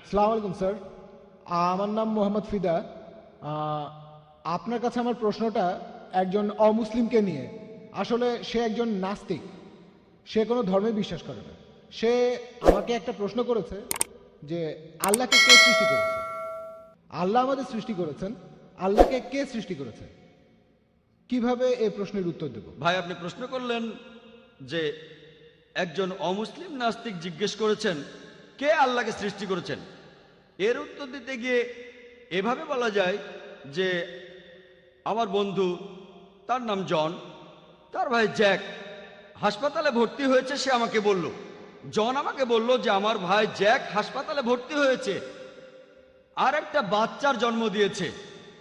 আসসালামু আলাইকুম স্যার, আমার নাম মোহাম্মদ ফিদা। আপনার কাছে আমার প্রশ্নটা একজন অমুসলিমকে নিয়ে। আসলে সে একজন নাস্তিক, সে কোনো ধর্মে বিশ্বাস করে না। সে আমাকে একটা প্রশ্ন করেছে যে আল্লাহকে কে সৃষ্টি করেছে। আল্লাহ আমাদের সৃষ্টি করেছেন, আল্লাহকে কে সৃষ্টি করেছে, কিভাবে এই প্রশ্নের উত্তর দেব? ভাই, আপনি প্রশ্ন করলেন যে একজন অমুসলিম নাস্তিক জিজ্ঞেস করেছেন কে আল্লাহকে সৃষ্টি করেছেন। এর উত্তর দিতে গিয়ে এভাবে বলা যায় যে আমার বন্ধু, তার নাম জন, তার ভাই জ্যাক হাসপাতালে ভর্তি হয়েছে। সে আমাকে বলল, জন আমাকে বলল যে আমার ভাই জ্যাক হাসপাতালে ভর্তি হয়েছে, আর একটা বাচ্চার জন্ম দিয়েছে।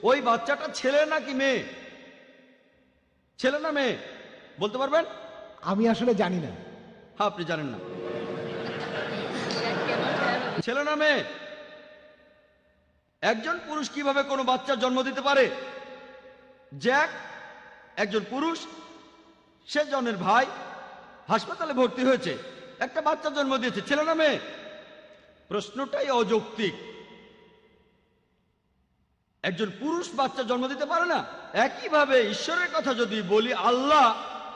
ওই বাচ্চাটা ছেলে নাকি মেয়ে? ছেলে না মেয়ে বলতে পারবেন? আমি আসলে জানি না। হ্যাঁ, আপনি জানেন না। ছেলে না মেয়ে? একজন পুরুষ কিভাবে কোনো বাচ্চার জন্ম দিতে পারে? জ্যাক একজন পুরুষ, সে জনের ভাই হাসপাতালে ভর্তি হয়েছে, একটা বাচ্চা জন্ম দিয়েছে। ছেলে না মেয়ে? প্রশ্নটাই অযৌক্তিক। একজন পুরুষ বাচ্চা জন্ম দিতে পারে না। একইভাবে ঈশ্বরের কথা যদি বলি, আল্লাহ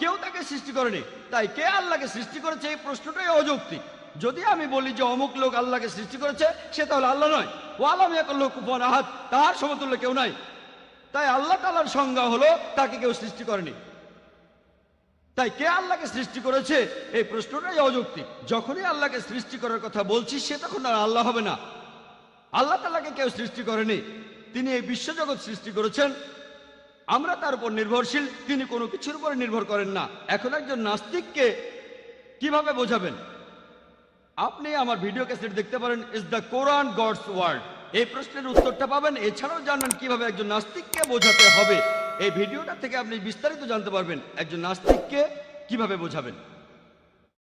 কেউ তাকে সৃষ্টি করেনি, তাই কে আল্লাহকে সৃষ্টি করেছে, এই প্রশ্নটাই অযৌক্তিক। যদি আমি বলি যে অমুক লোক আল্লাহকে সৃষ্টি করেছে, সে তাহলে আল্লাহ নয়। ও আলাম ইয়াকুল কুফুয়ান আহাদ, তার সমতুল্য কেউ নাই। তাই আল্লাহ তাআলার সংজ্ঞা হলো তাকে কেউ সৃষ্টি করেনি। তাই কে আল্লাহকে সৃষ্টি করেছে, এই প্রশ্নটাই অযৌক্তিক। যখনই আল্লাহকে সৃষ্টি করার কথা বলছি, সে তখন আর আল্লাহ হবে না। আল্লাহ তাআলাকে কেউ সৃষ্টি করেনি, তিনি এই বিশ্বজগৎ সৃষ্টি করেছেন, আমরা তার উপর নির্ভরশীল, তিনি কোনো কিছুর উপর নির্ভর করেন না। এখন একজন নাস্তিককে কিভাবে বোঝাবেন? আপনি আমার ভিডিও ক্যাসেট দেখতে পারেন, is the Quran God's word. এই প্রশ্নের উত্তরটা পাবেন। এছাড়াও জানবেন কিভাবে একজন নাস্তিককে বোঝাতে হবে। এই ভিডিওটা থেকে আপনি বিস্তারিত জানতে পারবেন একজন নাস্তিককে কিভাবে বোঝাবেন।